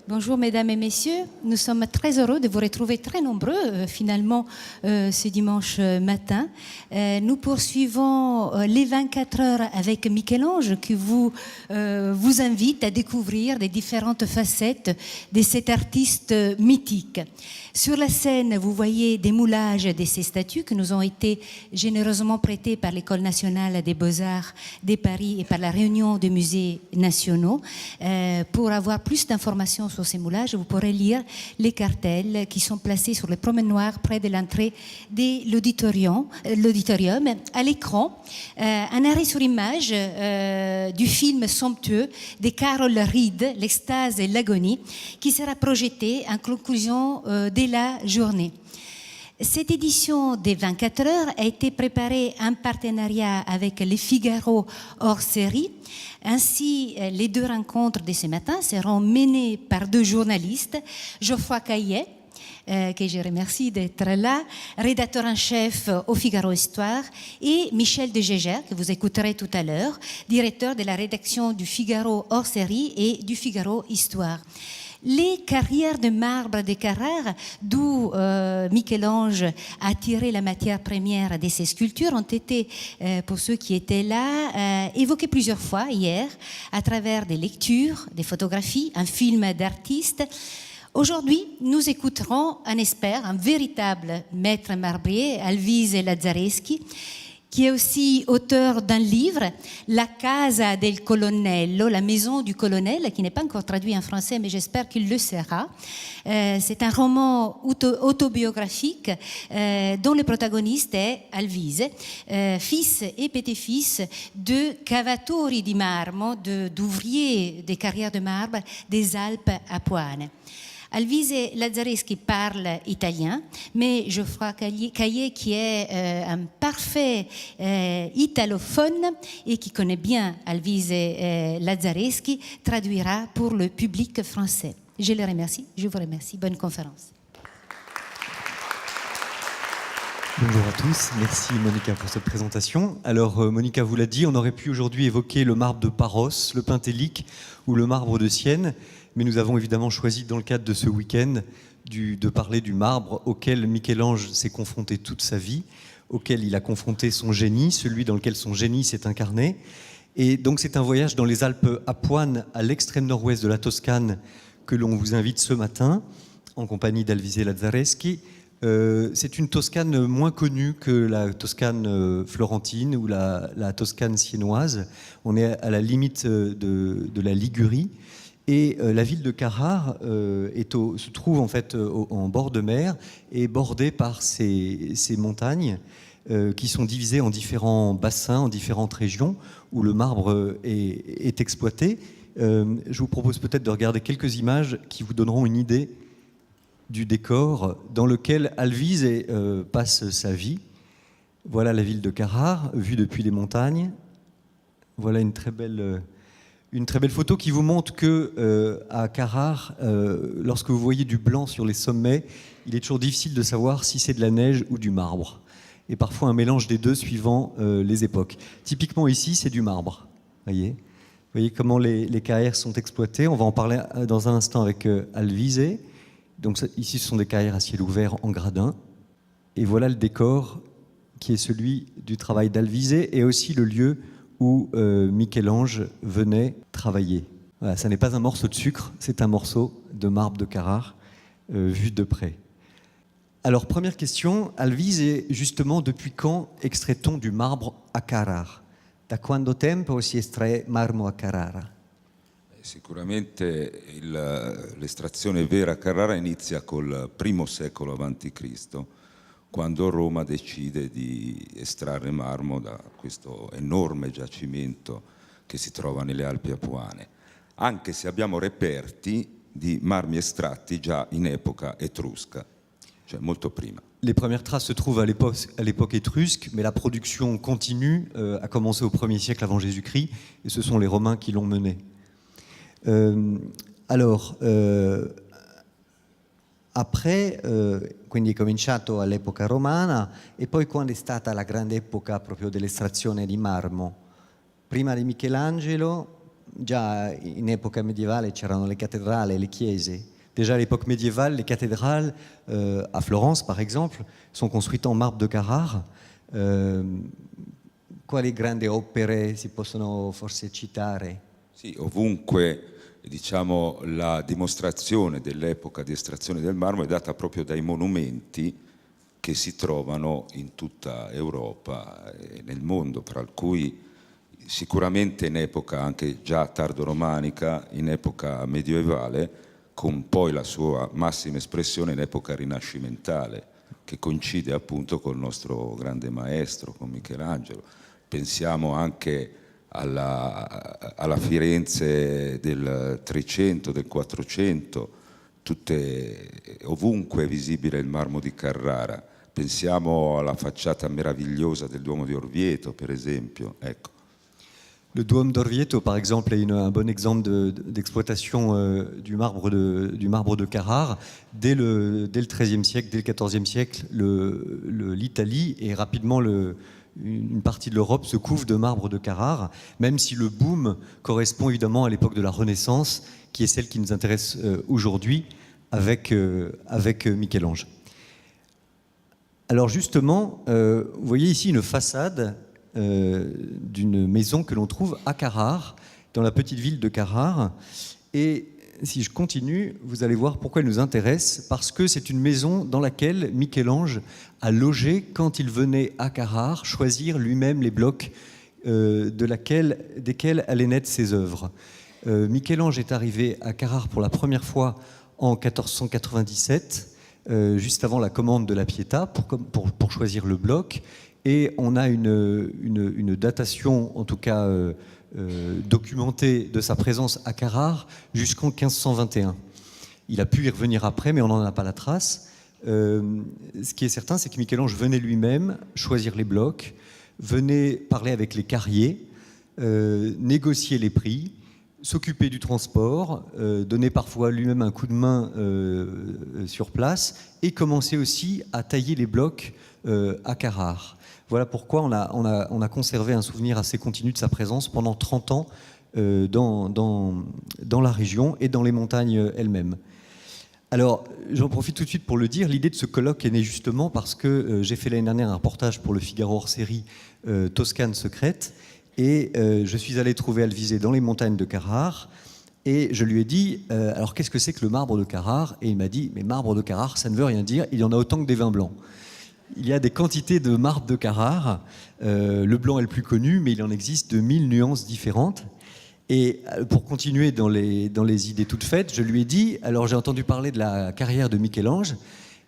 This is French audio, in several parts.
Bonjour mesdames et messieurs, nous sommes très heureux de vous retrouver très nombreux finalement ce dimanche matin. Nous poursuivons les 24 heures avec Michel-Ange qui vous invite à découvrir les différentes facettes de cet artiste mythique. Sur la scène, vous voyez des moulages de ces statues qui nous ont été généreusement prêtées par l'École nationale des beaux-arts de Paris et par la Réunion des musées nationaux. Pour avoir plus d'informations sur ces moulages, vous pourrez lire les cartels qui sont placés sur le promenoir près de l'entrée de l'auditorium. À l'écran, un arrêt sur image du film somptueux de Carol Reed, L'extase et l'agonie, qui sera projeté en conclusion de la journée. Cette édition des 24 heures a été préparée en partenariat avec les Figaro hors série. Ainsi, les deux rencontres de ce matin seront menées par deux journalistes, Geoffroy Caillet, que je remercie d'être là, rédacteur en chef au Figaro Histoire, et Michel de Gégère, que vous écouterez tout à l'heure, directeur de la rédaction du Figaro hors série et du Figaro Histoire. Les carrières de marbre de Carrare, d'où Michel-Ange a tiré la matière première de ses sculptures, ont été, pour ceux qui étaient là, évoquées plusieurs fois hier, à travers des lectures, des photographies, un film d'artistes. Aujourd'hui, nous écouterons un expert, un véritable maître marbrier, Alvise Lazzareschi, qui est aussi auteur d'un livre, La Casa del Colonnello, la maison du colonel, qui n'est pas encore traduit en français, mais j'espère qu'il le sera. C'est un roman autobiographique dont le protagoniste est Alvise, fils et petit-fils de cavatori di marmo, d'ouvriers des carrières de marbre des Alpes apuane. Alvise Lazzareschi parle italien, mais Geoffroy Caillet, qui est un parfait italophone et qui connaît bien Alvise Lazzareschi, traduira pour le public français. Je le remercie, je vous remercie. Bonne conférence. Bonjour à tous, merci Monica pour cette présentation. Alors Monica vous l'a dit, on aurait pu aujourd'hui évoquer le marbre de Paros, le Pentélique ou le marbre de Sienne, mais nous avons évidemment choisi dans le cadre de ce week-end de parler du marbre auquel Michel-Ange s'est confronté toute sa vie, auquel il a confronté son génie, celui dans lequel son génie s'est incarné. Et donc c'est un voyage dans les Alpes apuanes, à l'extrême nord-ouest de la Toscane, que l'on vous invite ce matin, en compagnie d'Alvise Lazzareschi. C'est une Toscane moins connue que la Toscane florentine ou la Toscane siennoise. On est à la limite de la Ligurie. Et la ville de Carrare se trouve en fait en bord de mer et bordée par ces montagnes qui sont divisées en différents bassins, en différentes régions où le marbre est exploité. Je vous propose peut-être de regarder quelques images qui vous donneront une idée du décor dans lequel Alvise passe sa vie. Voilà la ville de Carrare, vue depuis les montagnes. Voilà une très belle photo qui vous montre que à Carrare, lorsque vous voyez du blanc sur les sommets, il est toujours difficile de savoir si c'est de la neige ou du marbre. Et parfois un mélange des deux suivant les époques. Typiquement ici, c'est du marbre. Vous voyez comment les carrières sont exploitées. On va en parler dans un instant avec Alvise. Donc ici, ce sont des carrières à ciel ouvert en gradin. Et voilà le décor qui est celui du travail d'Alvise et aussi le lieu où Michel-Ange venait travailler. Voilà, ça n'est pas un morceau de sucre, c'est un morceau de marbre de Carrare vu de près. Alors, première question, Alvise, justement, depuis quand extrait-on du marbre à Carrare? Da quando tempo si estrae marmo a Carrara? Sicuramente l'estrazione vera a Carrara inizia col I secolo a.C., quando Roma decide di estrarre marmo da questo enorme giacimento che si trova nelle Alpi Apuane, anche se abbiamo reperti di marmi estratti già in epoca etrusca, cioè molto prima. Les premières traces se trouvent à l'époque étrusque, mais la production continue, a commencé au 1er siècle avant Jésus-Christ, et ce sont les Romains qui l'ont menée. Après, quindi è cominciato all'epoca romana, e poi quando è stata la grande epoca proprio dell'estrazione di marmo? Prima di Michelangelo, già in epoca medievale c'erano le cattedrali e le chiese. Déjà à l'époque médiévale, les cathédrales, à Florence par exemple, sont construites en marbre de Carrare. Quali grandi opere si possono forse citare? Sì, ovunque diciamo, la dimostrazione dell'epoca di estrazione del marmo è data proprio dai monumenti che si trovano in tutta Europa e nel mondo, per cui sicuramente in epoca anche già tardo-romanica, in epoca medievale, con poi la sua massima espressione in epoca rinascimentale, che coincide appunto col nostro grande maestro, con Michelangelo. Pensiamo anche alla Firenze del 300, del 400, ovunque è visibile il marmo di Carrara. Pensiamo alla facciata meravigliosa del Duomo di Orvieto, per esempio. Ecco. Le Duomo d'Orvieto, par exemple, est un bon exemple d'exploitation du marbre de Carrare. Dès le XIIIe siècle, dès le XIVe siècle, l'Italie et rapidement une partie de l'Europe se couvre de marbre de Carrare, même si le boom correspond évidemment à l'époque de la Renaissance, qui est celle qui nous intéresse aujourd'hui avec Michel-Ange. Alors justement, vous voyez ici une façade d'une maison que l'on trouve à Carrare, dans la petite ville de Carrare. Et si je continue, vous allez voir pourquoi elle nous intéresse, parce que c'est une maison dans laquelle Michel-Ange a logé quand il venait à Carrare choisir lui-même les blocs desquels allaient naître ses œuvres. Michel-Ange est arrivé à Carrare pour la première fois en 1497, juste avant la commande de la Pietà, pour choisir le bloc. Et on a une datation, en tout cas documentée, de sa présence à Carrare jusqu'en 1521. Il a pu y revenir après, mais on n'en a pas la trace. Ce qui est certain, c'est que Michel-Ange venait lui-même choisir les blocs, venait parler avec les carriers, négocier les prix, s'occuper du transport, donner parfois lui-même un coup de main sur place et commencer aussi à tailler les blocs à Carrare. Voilà pourquoi on a conservé un souvenir assez continu de sa présence pendant 30 ans dans la région et dans les montagnes elles-mêmes. Alors, j'en profite tout de suite pour le dire, l'idée de ce colloque est née justement parce que j'ai fait l'année dernière un reportage pour le Figaro hors série Toscane secrète, et je suis allé trouver Alvise dans les montagnes de Carrare, et je lui ai dit, alors qu'est-ce que c'est que le marbre de Carrare? Et il m'a dit, mais marbre de Carrare, ça ne veut rien dire, il y en a autant que des vins blancs. Il y a des quantités de marbre de Carrare, le blanc est le plus connu, mais il en existe de 1000 nuances différentes. Et pour continuer dans les idées toutes faites, je lui ai dit, alors j'ai entendu parler de la carrière de Michel-Ange,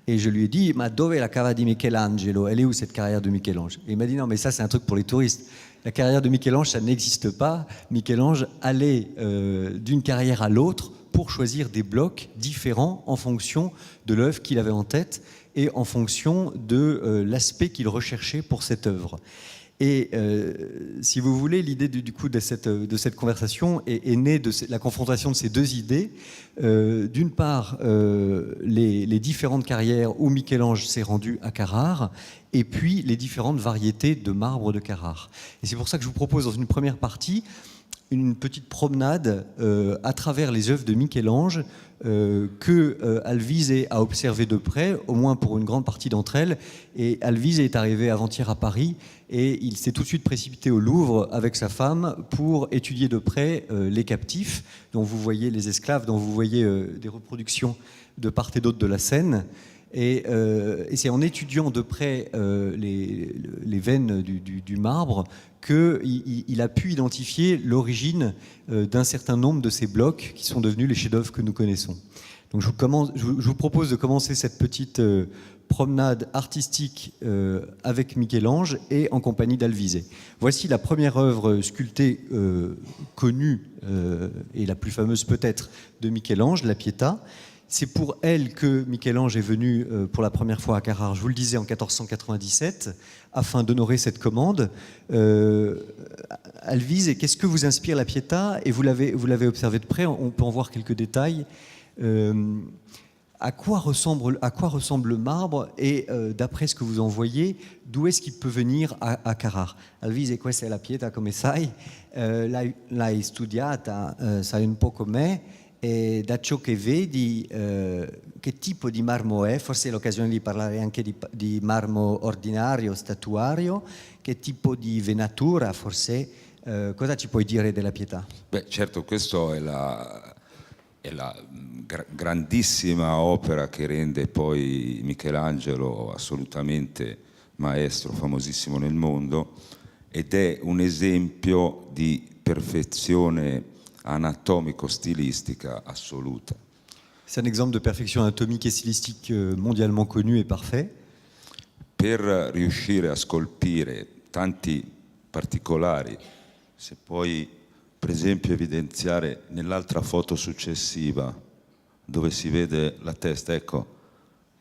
et je lui ai dit, ma dove è la cava di Michelangelo? Elle est où cette carrière de Michel-Ange? Et il m'a dit, non mais ça c'est un truc pour les touristes. La carrière de Michel-Ange, ça n'existe pas. Michel-Ange allait d'une carrière à l'autre pour choisir des blocs différents en fonction de l'œuvre qu'il avait en tête et en fonction de l'aspect qu'il recherchait pour cette œuvre. Et si vous voulez, l'idée du coup de cette conversation est née de la confrontation de ces deux idées. D'une part, les différentes carrières où Michel-Ange s'est rendu à Carrare, et puis les différentes variétés de marbre de Carrare. Et c'est pour ça que je vous propose dans une première partie une petite promenade à travers les œuvres de Michel-Ange que Alvise a observé de près, au moins pour une grande partie d'entre elles. Et Alvise est arrivé avant-hier à Paris et il s'est tout de suite précipité au Louvre avec sa femme pour étudier de près les captifs, dont vous voyez les esclaves, dont vous voyez des reproductions de part et d'autre de la scène. Et c'est en étudiant de près les veines du marbre qu'il a pu identifier l'origine d'un certain nombre de ces blocs qui sont devenus les chefs-d'œuvre que nous connaissons. Donc je vous propose de commencer cette petite promenade artistique avec Michel-Ange et en compagnie d'Alvise. Voici la première œuvre sculptée connue et la plus fameuse peut-être de Michel-Ange, la Pietà. C'est pour elle que Michel-Ange est venu pour la première fois à Carrare, je vous le disais, en 1497, afin d'honorer cette commande. Alvise, qu'est-ce que vous inspire la Pietà? Et vous l'avez observé de près, on peut en voir quelques détails. à quoi ressemble le marbre et d'après ce que vous en voyez, d'où est-ce qu'il peut venire a Carrare? Alvise, questa è la pietra, come sai, l'hai studiata, sai un po' com'è, e da ciò che vedi che tipo di marmo è, forse è l'occasione di parlare anche di marmo ordinario, statuario, che tipo di venatura forse, cosa ci puoi dire della Pietà? Beh, certo, questa è la grandissima opera che rende poi Michelangelo assolutamente maestro, famosissimo nel mondo, ed è un esempio di perfezione anatomico-stilistica assoluta. C'est un exemple de perfection anatomique et stylistique mondialement connu et parfait. Per riuscire a scolpire tanti particolari, se poi per esempio evidenziare nell'altra foto successiva dove si vede la testa, ecco,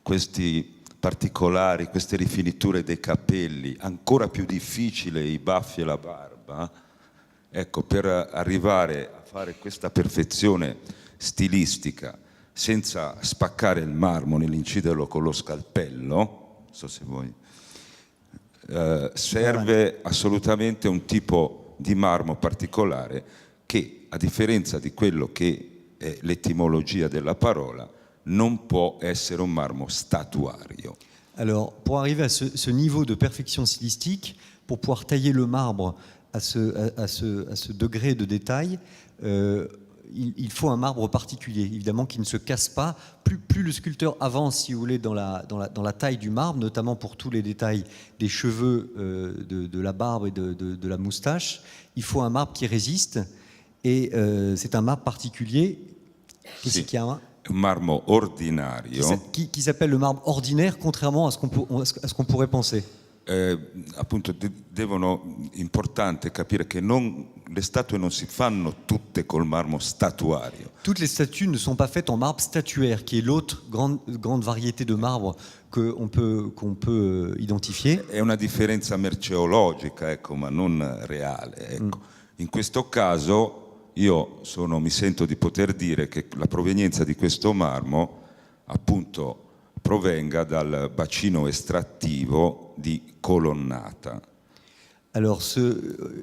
questi particolari, queste rifiniture dei capelli, ancora più difficile i baffi e la barba, ecco, per arrivare a fare questa perfezione stilistica senza spaccare il marmo nell'inciderlo con lo scalpello, non so se vuoi, serve assolutamente un tipo di marmo particolare che, a differenza di quello che è l'etimologia della parola, non può essere un marmo statuario. Alors, pour arriver à ce niveau de perfection stylistique, pour pouvoir tailler le marbre à ce degré de détail, il faut un marbre particulier, évidemment, qui ne se casse pas. Plus le sculpteur avance, si vous voulez, dans la taille du marbre, notamment pour tous les détails des cheveux, de la barbe et de la moustache, il faut un marbre qui résiste. Et c'est un marbre particulier qui Sì, si chiama un marmo ordinario. qui s'appelle le marbre ordinaire, contrairement à ce qu'on pourrait penser. Appunto importante capire che le statue non si fanno tutte col marmo statuario. Toutes les statues ne sont pas faites en marbre statuaire, qui est l'autre grande variété de marbre qu'on peut identifier. È una differenza merceologica, ecco, ma non reale. Ecco. In questo caso mi sento di poter dire che la provenienza di questo marmo appunto provenga dal bacino estrattivo di Colonnata. Alors,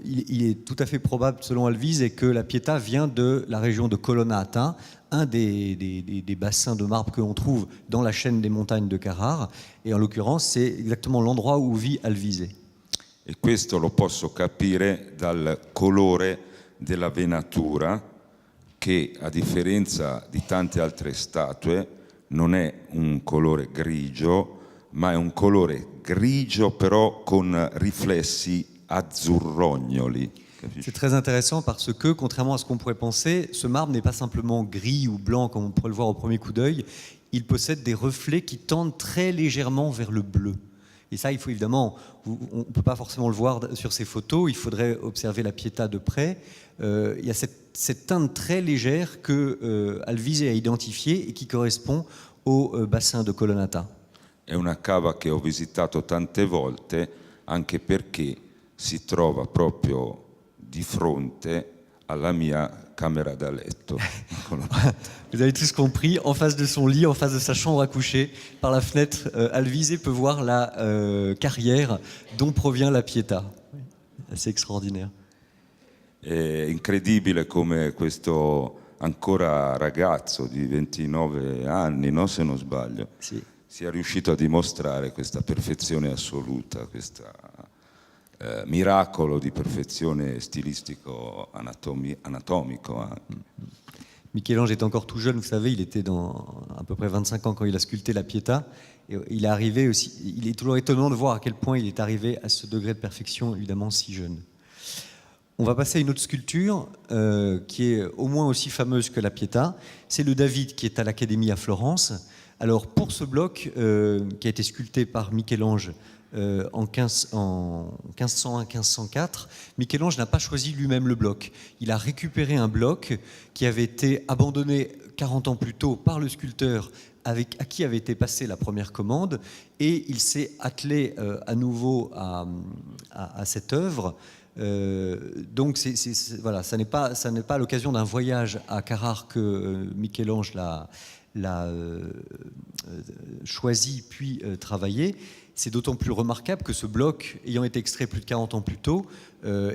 il est tout à fait probable, selon Alvise, que la Pietà vient de la région de Colonnata, un des bassins de marbre que l'on trouve dans la chaîne des montagnes de Carrare. Et en l'occurrence, c'est exactement l'endroit où vit Alvise. E questo lo posso capire dal colore della venatura, che a differenza di tante altre statue non è un colore grigio, ma è un colore grigio però con riflessi azzurrognoli. C'est très intéressant parce que, contrairement à ce qu'on pourrait penser, ce marbre n'est pas simplement gris ou blanc comme on pourrait le voir au premier coup d'œil, il possède des reflets qui tendent très légèrement vers le bleu. Et ça, il faut évidemment, on ne peut pas forcément le voir sur ces photos, il faudrait observer la Pietà de près. Il y a cette teinte très légère que Alvise a identifiée et qui correspond au bassin de Colonnata. È una cava che ho visitato tante volte, anche perché si trova proprio di fronte alla mia camera da letto. Vous avez tous compris, en face de son lit, en face de sa chambre à coucher, par la fenêtre, Alvise peut voir la carrière dont provient la Pietà. C'est extraordinaire. È incredibile come questo ancora ragazzo di 29 anni, no? Se non sbaglio, Sì. sia riuscito a dimostrare questa perfezione assoluta, questo miracolo di perfezione stilistico-anatomico. Michel-Ange est encore tout jeune, vous savez, il était dans à peu près 25 ans quand il a sculpté la Pietà. Et il est arrivé aussi, il est toujours étonnant de voir à quel point il est arrivé à ce degré de perfection, évidemment, si jeune. On va passer à une autre sculpture qui est au moins aussi fameuse que la Pietà. C'est le David qui est à l'Académie à Florence. Alors pour ce bloc qui a été sculpté par Michel-Ange en 1501-1504, Michel-Ange n'a pas choisi lui-même le bloc. Il a récupéré un bloc qui avait été abandonné 40 ans plus tôt par le sculpteur à qui avait été passée la première commande, et il s'est attelé à nouveau à cette œuvre. Donc voilà, ça n'est pas à l'occasion d'un voyage à Carrare que Michel-Ange l'a choisi puis travaillé. C'est d'autant plus remarquable que ce bloc, ayant été extrait plus de 40 ans plus tôt,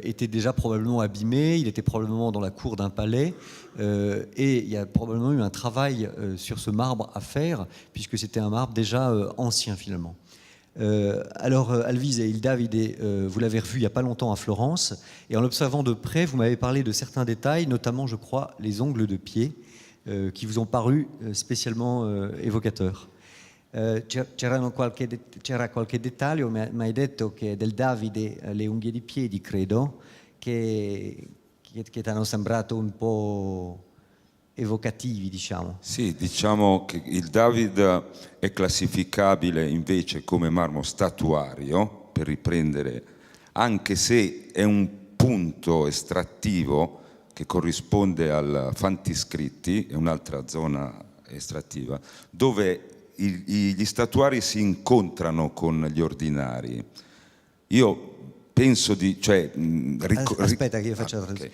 était déjà probablement abîmé, il était probablement dans la cour d'un palais, et il y a probablement eu un travail sur ce marbre à faire, puisque c'était un marbre déjà ancien finalement. Alors Alvise et il Davide, vous l'avez revu il n'y a pas longtemps à Florence, et en l'observant de près, vous m'avez parlé de certains détails, notamment je crois les ongles de pied, qui vous ont paru spécialement évocateurs. C'era qualche dettaglio, mi hai detto che del Davide le unghie di piedi, credo, che ti hanno sembrato un po' evocativi, diciamo. Sì, diciamo che il David è classificabile invece come marmo statuario, per riprendere, anche se è un punto estrattivo che corrisponde al Fantiscritti, è un'altra zona estrattiva, dove gli statuari si incontrano con gli ordinari. Io penso di... Aspetta che io faccia la traduzione.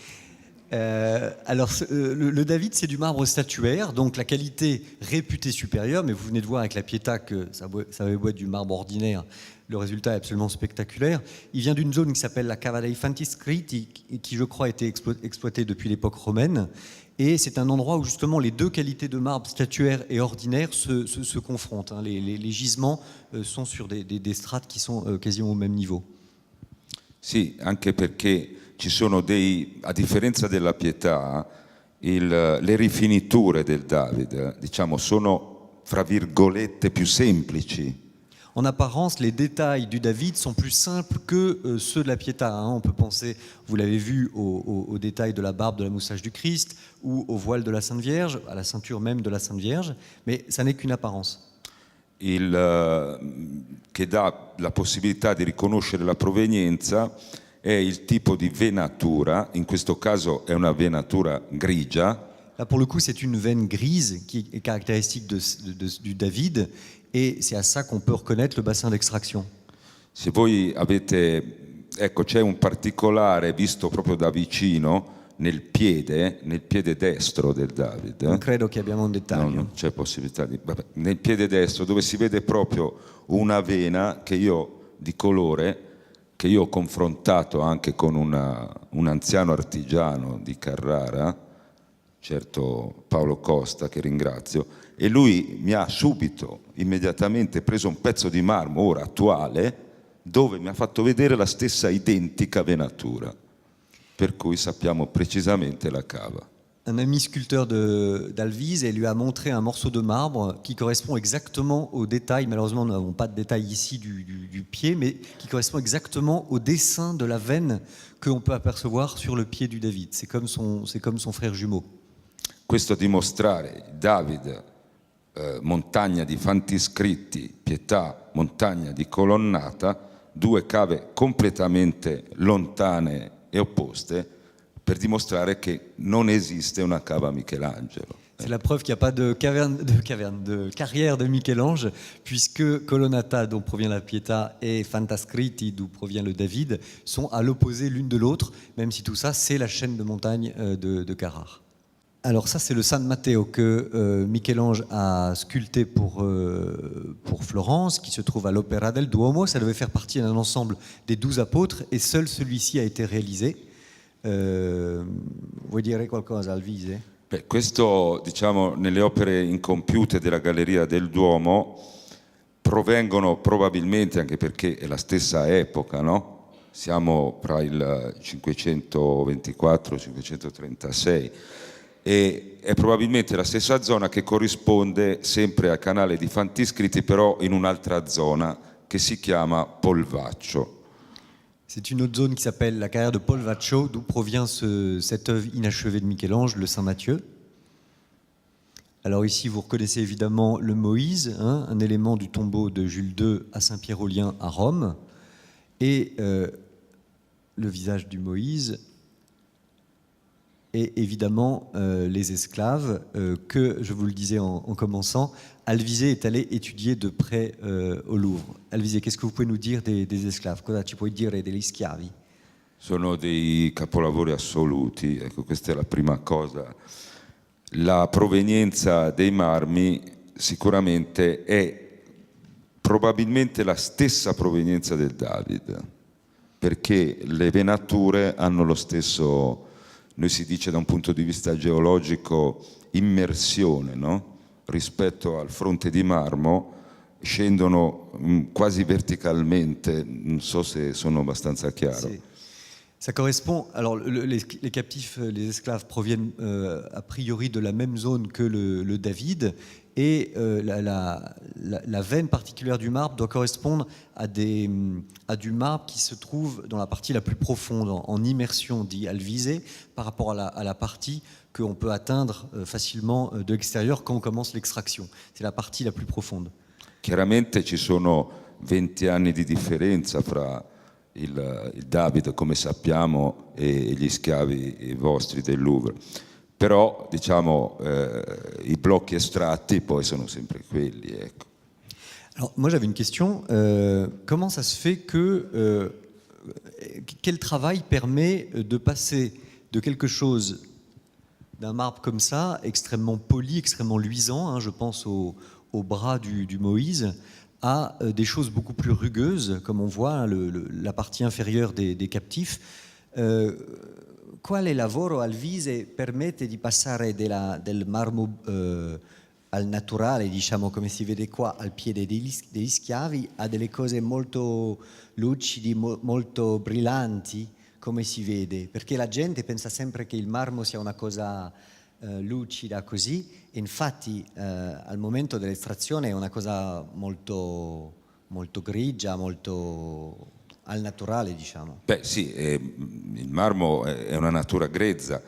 Alors, le David, c'est du marbre statuaire, donc la qualité réputée supérieure, mais vous venez de voir avec la Pietà que ça avait beau être du marbre ordinaire, le résultat est absolument spectaculaire. Il vient d'une zone qui s'appelle la Cava dei Fantiscritti, qui je crois a été exploitée depuis l'époque romaine, et c'est un endroit où justement les deux qualités de marbre statuaire et ordinaire se confrontent. Hein. Les gisements sont sur des strates qui sont quasiment au même niveau. Sì, anche perché ci sono a differenza della Pietà, le rifiniture del David, diciamo, sono, fra virgolette, più semplici. En apparence, les détails du David sont plus simples que ceux de la Pietà. Hein. On peut penser, vous l'avez vu, aux détails de la barbe, de la moustache du Christ, ou au voile de la Sainte Vierge, à la ceinture même de la Sainte Vierge, mais ça n'est qu'une apparence. Che dà la possibilità di riconoscere la provenienza è il tipo di venatura, in questo caso è una venatura grigia. Là, pour le coup, c'est une veine grise qui est caractéristique du David, et c'est à ça qu'on peut reconnaître le bassin d'extraction. Se voi avete, ecco, c'è un particolare visto proprio da vicino nel piede destro del David. Non credo che abbiamo un dettaglio. No, non c'è possibilità di... Vabbè, nel piede destro, dove si vede proprio una vena di colore che io ho confrontato anche con un anziano artigiano di Carrara, certo Paolo Costa, che ringrazio, e lui mi ha subito, immediatamente preso un pezzo di marmo, ora attuale, dove mi ha fatto vedere la stessa identica venatura, per cui sappiamo precisamente la cava. Un ami sculpteur d'Alvise lui a montré un morceau de marbre qui correspond exactement au détail, malheureusement nous n'avons pas de détail ici du pied, mais qui correspond exactement au dessin de la veine qu'on peut apercevoir sur le pied du David. C'est comme son frère jumeau. Questo a dimostrare David, montagna di Fantiscritti, Pietà, montagna di Colonnata, due cave completamente lontane e opposte, per dimostrare che non esiste una cava Michelangelo. C'est la preuve qu'il n'y a pas de carrière de Michel-Ange, puisque Colonnata, dont provient la Pietà, et Fantascritti, d'où provient le David, sont à l'opposé l'une de l'autre, même si tout ça, c'est la chaîne de montagnes de Carrare. Alors ça, c'est le San Matteo que Michel-Ange a sculpté pour Florence, qui se trouve à l'Opera del Duomo. Ça devait faire partie d'un ensemble des 12 apôtres, et seul celui-ci a été réalisé. Vuoi dire qualcosa, Alvise? Beh, questo, diciamo, nelle opere incompiute della Galleria del Duomo provengono probabilmente, anche perché è la stessa epoca, no? Siamo tra il 524 e il 536, e è probabilmente la stessa zona che corrisponde sempre al canale di Fantiscritti, però in un'altra zona che si chiama Polvaccio. C'est une autre zone qui s'appelle la carrière de Polvaccio, d'où provient cette œuvre inachevée de Michel-Ange, le Saint Matthieu. Alors ici, vous reconnaissez évidemment le Moïse, hein, un élément du tombeau de Jules II à Saint-Pierre-aux-Liens à Rome, et le visage du Moïse, et évidemment les esclaves que, je vous le disais en commençant, Alvise est allé étudier de près au Louvre. Alvise, qu'est-ce que vous pouvez nous dire des esclaves? Cosa ci puoi dire degli schiavi? Sono dei capolavori assoluti, ecco, questa è la prima cosa. La provenienza dei marmi sicuramente è probabilmente la stessa provenienza del David, perché le venature hanno lo stesso, noi si dice da un punto di vista geologico, immersione, no? Rispetto al fronte di marmo scendono quasi verticalmente, non so se sono abbastanza chiaro. Sì. Ça correspond. Alors, les captifs, les esclaves proviennent a priori de la même zone que le David, et la veine particulière du marbre doit correspondre à du marbre qui se trouve dans la partie la plus profonde, en immersion, dit Alvise, par rapport à la partie qu'on peut atteindre facilement de l'extérieur quand on commence l'extraction. C'est la partie la plus profonde. Chiaramente ci sono 20 anni di differenza fra il David, come sappiamo, e gli schiavi vostri del Louvre. Però, diciamo, i blocchi estratti poi sono sempre quelli, ecco. Alors, moi j'avais une question. Comment ça se fait que... quel travail permet de passer de quelque chose, d'un marbre comme ça, extrêmement poli, extrêmement luisant, hein, je pense au bras du Moïse, à des choses beaucoup plus rugueuses, comme on voit, hein, la partie inférieure des captifs. Quale lavoro Alvise permette di passare del marmo al naturale, diciamo, come si vede qua, al piede degli schiavi, a delle cose molto lucidi, molto brillanti, come si vede? Perché la gente pensa sempre che il marmo sia una cosa lucida così, e infatti al momento dell'estrazione è una cosa molto, molto grigia, molto al naturale, diciamo. Beh sì, il marmo è una natura grezza,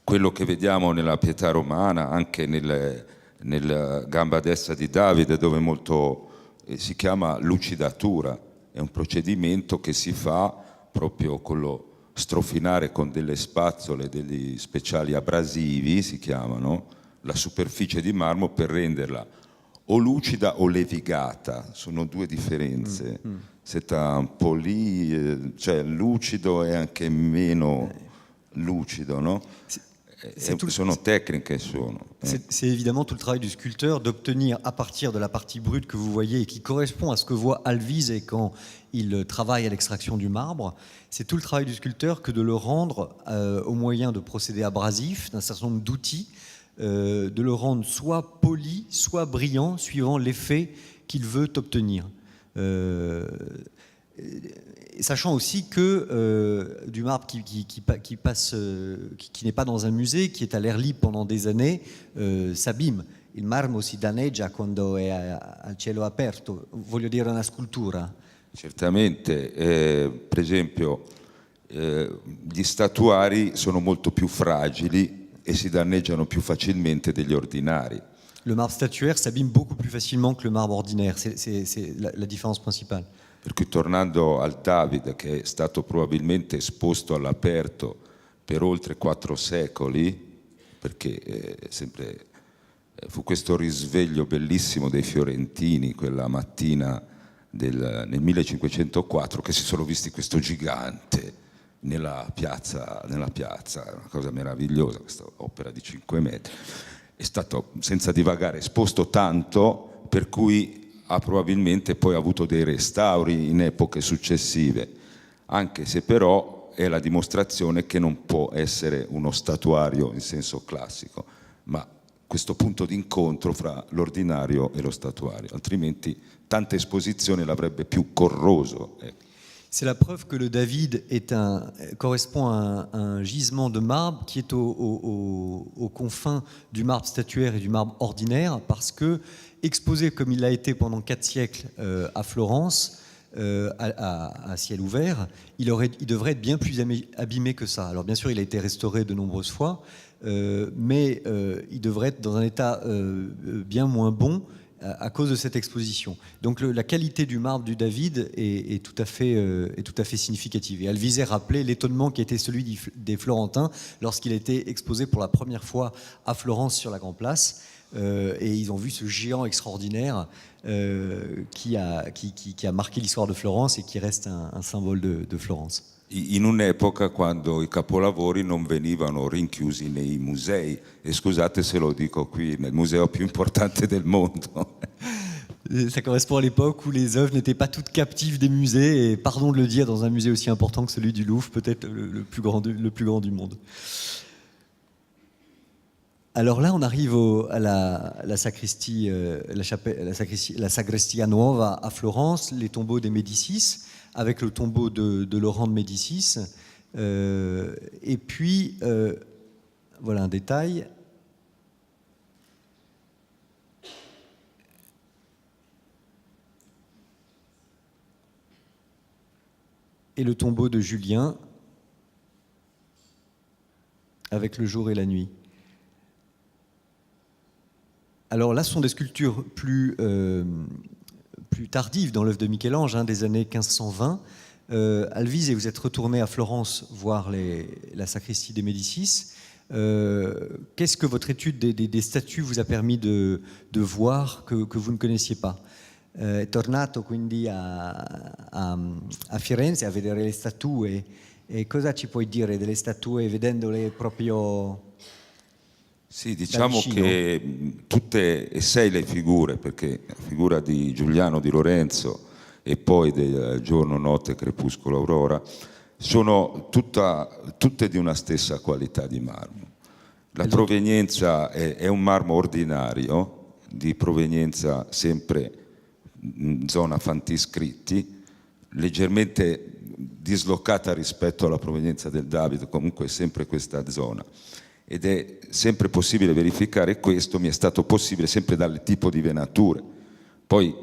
quello che vediamo nella Pietà romana, anche nel gamba destra di Davide, dove molto si chiama lucidatura, è un procedimento che si fa proprio con lo strofinare con delle spazzole, degli speciali abrasivi, si chiamano, la superficie di marmo per renderla o lucida o levigata, sono due differenze. C'est un poli, cioè lucido e anche meno lucido, no? Sono tecniche, sono. C'est évidemment tout le travail du sculpteur d'obtenir à partir de la partie brute que vous voyez et qui correspond à ce que voit Alvise quand il travaille à l'extraction du marbre. C'est tout le travail du sculpteur que de le rendre au moyen de procédés abrasifs, d'un certain nombre d'outils, de le rendre soit poli, soit brillant, suivant l'effet qu'il veut obtenir. Sachant aussi que du marbre qui passe, qui n'est pas dans un musée, qui est à l'air libre pendant des années, s'abîme. Il marmo si danneggia quando è al cielo aperto, voglio dire una scultura. Certamente, per esempio gli statuari sono molto più fragili e si danneggiano più facilmente degli ordinari. Le marbre statuaire s'abîme beaucoup plus facilement que le marbre ordinaire, c'est la différence principale. Per cui tornando al David, che è stato probabilmente esposto all'aperto per oltre 4 secoli, perché sempre fu questo risveglio bellissimo dei fiorentini quella mattina nel 1504, che si sono visti questo gigante nella piazza, una cosa meravigliosa, questa opera di 5 metri. È stato, senza divagare, esposto tanto, per cui ha probabilmente poi avuto dei restauri in epoche successive, anche se però è la dimostrazione che non può essere uno statuario in senso classico, ma questo punto d'incontro fra l'ordinario e lo statuario, altrimenti tanta esposizione l'avrebbe più corroso. C'est la preuve que le David correspond à un gisement de marbre qui est aux confins du marbre statuaire et du marbre ordinaire, parce que, exposé comme il l'a été pendant 4 siècles à Florence, à ciel ouvert, il devrait être bien plus abîmé que ça. Alors bien sûr, il a été restauré de nombreuses fois, mais il devrait être dans un état bien moins bon à cause de cette exposition. Donc la qualité du marbre du David est tout à fait significative. Et Alvise rappelait l'étonnement qui était celui des Florentins lorsqu'il a été exposé pour la première fois à Florence sur la Grande Place. Et ils ont vu ce géant extraordinaire qui a marqué l'histoire de Florence et qui reste un symbole de Florence. in un'epoca quando i capolavori non venivano rinchiusi nei musei, e scusate se lo dico qui, nel museo più importante del mondo. Ça correspond à l'époque où les œuvres n'étaient pas toutes captives des musées, et pardon de le dire, dans un musée aussi important que celui du Louvre, peut-être le plus grand du monde. Alors là, on arrive à la sacristie, la Sagrestia Nuova à Florence, les tombeaux des Médicis, avec le tombeau de Laurent de Médicis. Et puis, voilà un détail. Et le tombeau de Julien, avec le jour et la nuit. Alors là, ce sont des sculptures plus tardives dans l'œuvre de Michel-Ange, des années 1520. Alvise, vous êtes retourné à Florence voir la sacristie des Médicis. Qu'est-ce que votre étude des statues vous a permis de voir que vous ne connaissiez pas? È tornato quindi a Firenze a vedere le statue, e cosa ci puoi dire delle statue vedendole proprio? Sì, diciamo che tutte e 6 le figure, perché la figura di Giuliano di Lorenzo e poi del giorno, notte, crepuscolo, aurora, sono tutte di una stessa qualità di marmo. La provenienza è un marmo ordinario, di provenienza sempre in zona Fantiscritti, leggermente dislocata rispetto alla provenienza del Davido, comunque sempre questa zona. Ed è sempre possibile verificare questo, mi è stato possibile sempre dal tipo di venature. Poi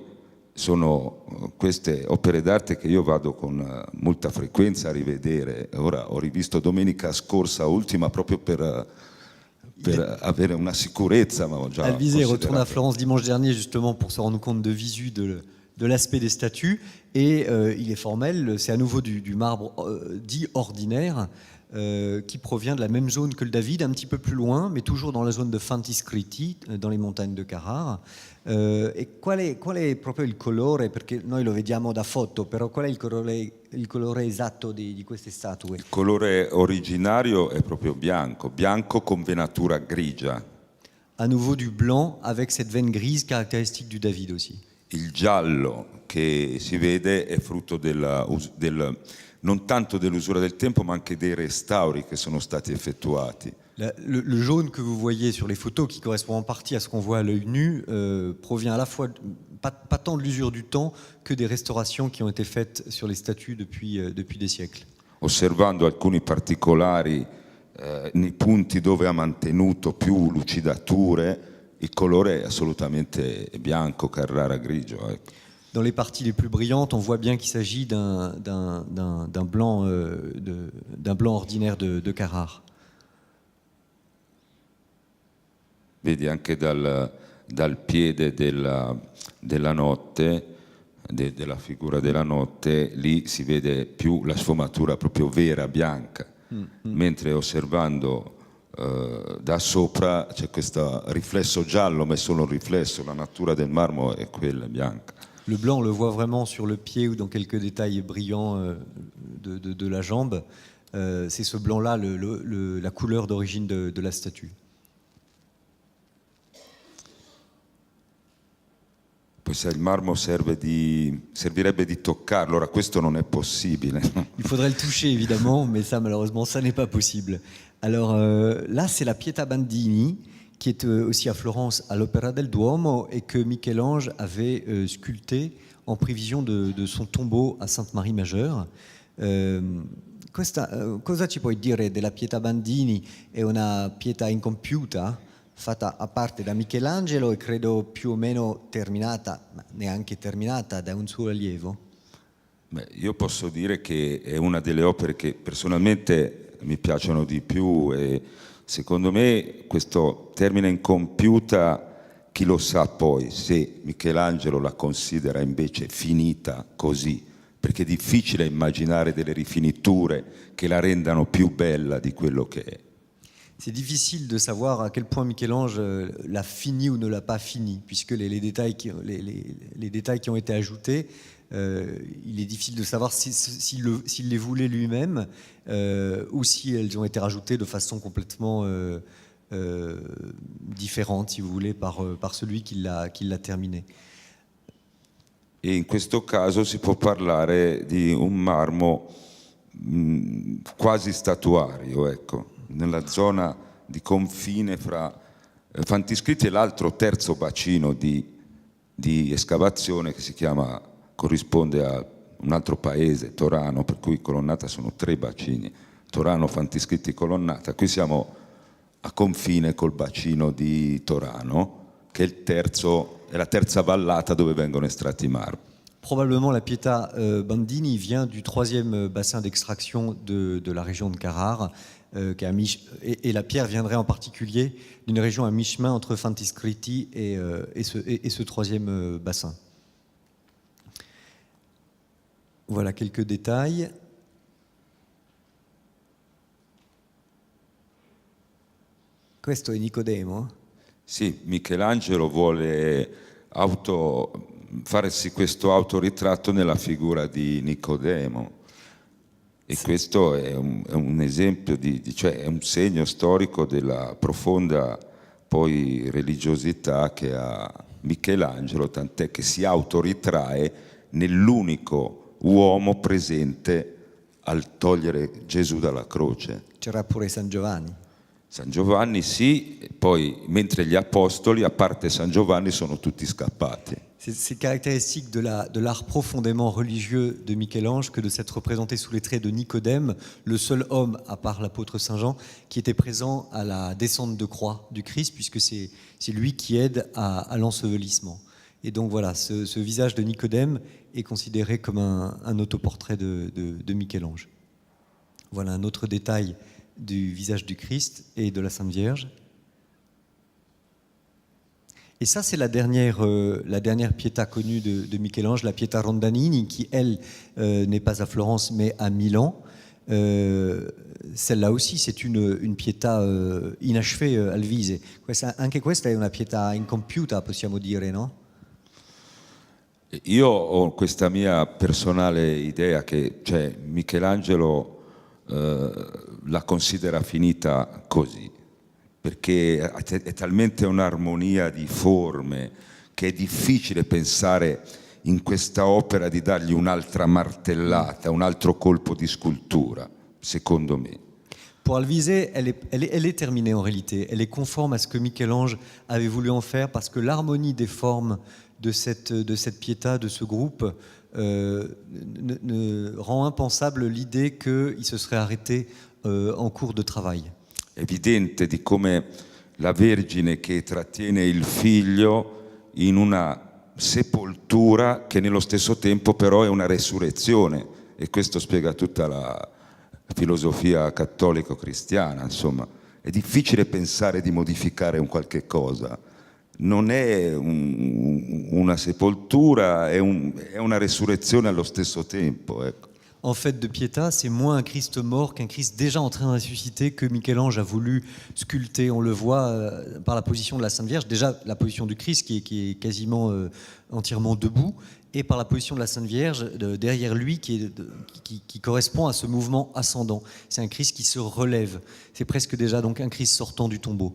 sono queste opere d'arte che io vado con molta frequenza a rivedere. Ora ho rivisto domenica scorsa ultima proprio per avere una sicurezza. Alvise retourne à Florence dimanche dernier justement pour se rendre compte de visu de l'aspect des statues, et il est formel, c'est à nouveau du marbre dit ordinaire, qui provient de la même zone que le David, un petit peu plus loin, mais toujours dans la zone de Fantiscritti, dans les montagnes de Carrare. E qual è proprio il colore, perché noi lo vediamo da foto, però qual è il colore esatto di queste statue? Il colore originario è proprio bianco con venatura grigia. À nouveau du blanc avec cette veine grise caractéristique du David aussi. Il giallo che si vede è frutto non tanto dell'usura del tempo, ma anche dei restauri che sono stati effettuati. Le jaune que vous voyez sur les photos, qui correspond en partie à ce qu'on voit à l'œil nu, provient à la fois pas tant de l'usure du temps que des restaurations qui ont été faites sur les statues depuis des siècles. Osservando alcuni particolari nei punti dove ha mantenuto più lucidature, il colore è assolutamente bianco, Carrara grigio. Ecco. Dans les parties les plus brillantes, on voit bien qu'il s'agit d'un blanc ordinaire de Carrare. Vedi anche dal piede della notte, della figura della notte, lì si vede più la sfumatura proprio vera, bianca, mentre osservando da sopra c'è questo riflesso giallo, ma è solo un riflesso, la natura del marmo è quella bianca. Le blanc, on le voit vraiment sur le pied ou dans quelques détails brillants de la jambe. C'est ce blanc-là, la couleur d'origine de la statue. Poi se il marmo servirebbe di toccarlo, ora questo non è possibile. Il faudrait le toucher évidemment, mais ça malheureusement ça n'est pas possible. Alors là c'est la Pietà Bandini, qui est aussi à Florence à l'Opera del Duomo, et que Michel-Ange avait sculpté en prévision de son tombeau à Sainte-Marie Majeure. Cosa ci puoi dire della Pietà Bandini? È una pietà incompiuta, fatta a parte da Michelangelo e credo più o meno terminata, ma neanche terminata, da un suo allievo. Beh, io posso dire che è una delle opere che personalmente mi piacciono di più, e secondo me questo termine incompiuta, chi lo sa poi se Michelangelo la considera invece finita così, perché è difficile immaginare delle rifiniture che la rendano più bella di quello che è. C'est difficile de savoir à quel point Michel-Ange l'a fini ou ne l'a pas fini, puisque les détails qui ont été ajoutés il est difficile de savoir s'il les voulait lui-même ou si elles ont été rajoutées de façon complètement différente, si vous voulez, par celui qui l'a terminé. E in questo caso si può parlare di un marmo quasi statuario, ecco, nella zona di confine fra Fantiscritti e l'altro terzo bacino di escavazione che corrisponde a un altro paese, Torano, per cui Colonnata sono 3 bacini, Torano, Fantiscritti, Colonnata. Qui siamo a confine col bacino di Torano, che è la terza vallata dove vengono estratti i marmi. Probablement la Pietà Bandini vient du 3e bassin d'extraction de la région de Carrare, et la pierre viendrait en particulier d'une région à mi-chemin entre Fantiscritti et ce 3e bassin. Voilà quelques détails. Questo è Nicodemo? Sì, Michelangelo vuole farsi questo autoritratto nella figura di Nicodemo. E questo è un esempio, cioè è un segno storico della profonda poi religiosità che ha Michelangelo, tant'è che si autoritrae nell'unico uomo presente al togliere Gesù dalla croce. C'era pure San Giovanni. San Giovanni sì, poi mentre gli apostoli, a parte San Giovanni, sono tutti scappati. C'est caractéristique de l'art profondément religieux de Michel-Ange que de s'être représenté sous les traits de Nicodème, le seul homme, à part l'apôtre Saint Jean, qui était présent à la descente de croix du Christ, puisque c'est lui qui aide à l'ensevelissement. Et donc voilà, ce visage de Nicodème est considéré comme un autoportrait de Michel-Ange. Voilà un autre détail du visage du Christ et de la Sainte Vierge. Et ça, c'est la dernière Pietà connue de Michel-Ange, la Pietà Rondanini, qui, elle, n'est pas à Florence, mais à Milan. Celle-là aussi, c'est une Pietà inachevée, Alvise. Anche questa è una Pietà incompiuta, possiamo dire, no? Io ho questa mia personale idea che Michelangelo la considera finita così, perché è talmente un'armonia di forme che è difficile pensare in questa opera di dargli un'altra martellata, un altro colpo di scultura, secondo me. Pour Alvise, elle est terminée en réalité. Elle est conforme à ce que Michel-Ange avait voulu en faire, parce que l'harmonie des formes de cette Pietà, de ce groupe, rend impensable l'idée qu'il se serait arrêté en cours de travail. Evidente di come la Vergine che trattiene il figlio in una sepoltura che nello stesso tempo però è una resurrezione, e questo spiega tutta la filosofia cattolico-cristiana. Insomma, è difficile pensare di modificare un qualche cosa. Non è una sepoltura, è una resurrezione allo stesso tempo, ecco. En fait, de Pietà, c'est moins un Christ mort qu'un Christ déjà en train de ressusciter que Michel-Ange a voulu sculpter. On le voit par la position de la Sainte Vierge, déjà la position du Christ qui est quasiment entièrement debout, et par la position de la Sainte Vierge derrière lui qui correspond à ce mouvement ascendant. C'est un Christ qui se relève. C'est presque déjà donc un Christ sortant du tombeau.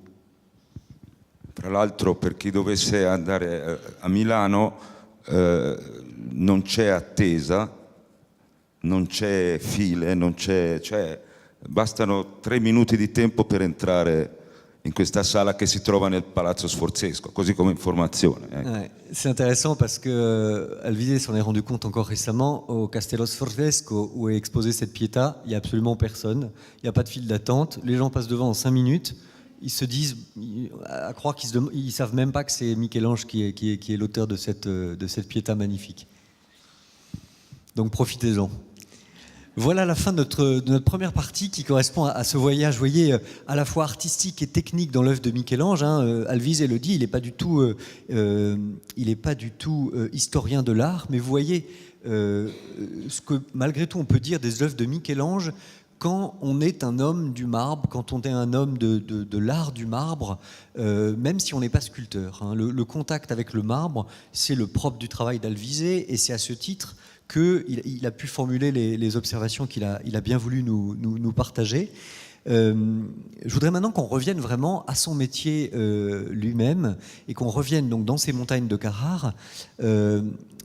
Tra l'altro, per chi dovesse andare a Milano, non c'è attesa, non c'è file, bastano 3 minuti di tempo per entrare in questa sala che si trova nel Palazzo Sforzesco, così come informazione. Ouais, c'est intéressant parce que Alvise s'en est rendu compte encore récemment au Castello Sforzesco où est exposée cette Pietà. Il n'y a absolument personne, il n'y a pas de file d'attente, les gens passent devant en 5 minutes. Ils se disent, à croire qu'ils ne savent même pas que c'est Michel-Ange qui est l'auteur de cette Pietà magnifique. Donc profitez-en. Voilà la fin de notre première partie qui correspond à ce voyage, vous voyez, à la fois artistique et technique dans l'œuvre de Michel-Ange. Alvise le dit, il n'est pas du tout historien de l'art, mais vous voyez ce que malgré tout on peut dire des œuvres de Michel-Ange quand on est un homme du marbre, quand on est un homme de l'art du marbre, même si on n'est pas sculpteur. Hein. Le contact avec le marbre, c'est le propre du travail d'Alvise, et c'est à ce titre qu'il a pu formuler les observations qu'il a bien voulu nous partager. Je voudrais maintenant qu'on revienne vraiment à son métier lui-même, et qu'on revienne donc dans ces montagnes de Carrare.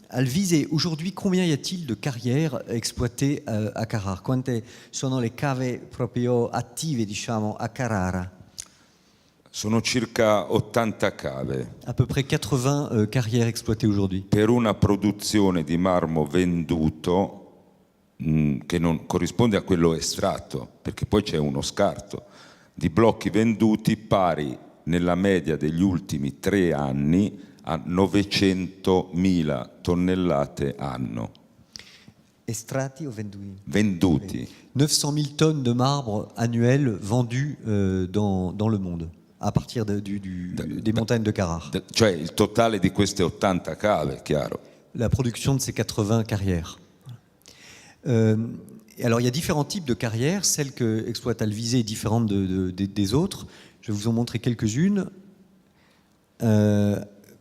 Alvise, aujourd'hui, combien y a-t-il de carrières exploitées à Carrare? Quante sono le cave proprio attive, diciamo, a Carrara? Sono circa 80 cave. À peu près 80 carrières exploitées aujourd'hui. Per una produzione di marmo venduto che non corrisponde a quello estratto, perché poi c'è uno scarto di blocchi venduti pari nella media degli ultimi 3 anni a 900.000 tonnellate anno. Estratti o venduti? Venduti. 900 000 tonnes de marbre annuelles vendues dans le monde, à partir des montagnes de Carrare. Cioè il totale di queste 80 cave, chiaro. La production de ces 80 carrières. Alors il y a différents types de carrières. Celle que exploite Alvise est différente des autres. Je vais vous en montrer quelques-unes.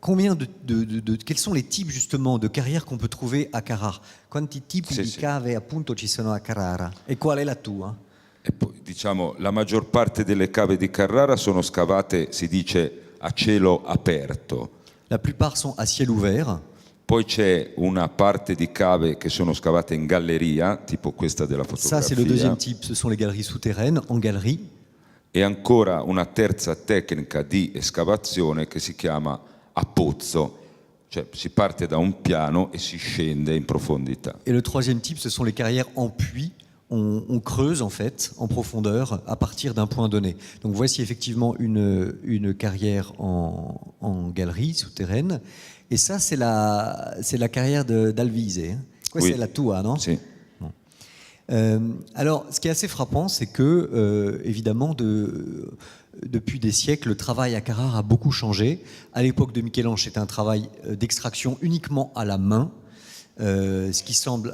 Quels sont les types justement de carrières qu'on peut trouver à Carrare? Quanti tipi di cave appunto ci sono a Carrara? E qual è la tua? E poi, diciamo, la maggior parte delle cave di Carrara sono scavate, si dice, a cielo aperto. La plupart sont à ciel ouvert. Poi c'è una parte di cave che sono scavate in galleria, tipo questa della fotografia. Ça c'est le deuxième type, ce sont les galeries souterraines, en galerie. E ancora una terza tecnica di escavazione che si chiama a pozzo, cioè si parte da un piano e si scende in profondità. Et le troisième type, ce sont les carrières en puits. On creuse en fait en profondeur à partir d'un point donné. Donc voici effectivement une carrière en galerie souterraine. Et ça, c'est la carrière d'Alvise. Quoi, oui. C'est la tua, non? Sì. Bon. Alors, ce qui est assez frappant, c'est que, évidemment, depuis des siècles, le travail à Carrare a beaucoup changé. À l'époque de Michel-Ange, c'était un travail d'extraction uniquement à la main, ce qui semble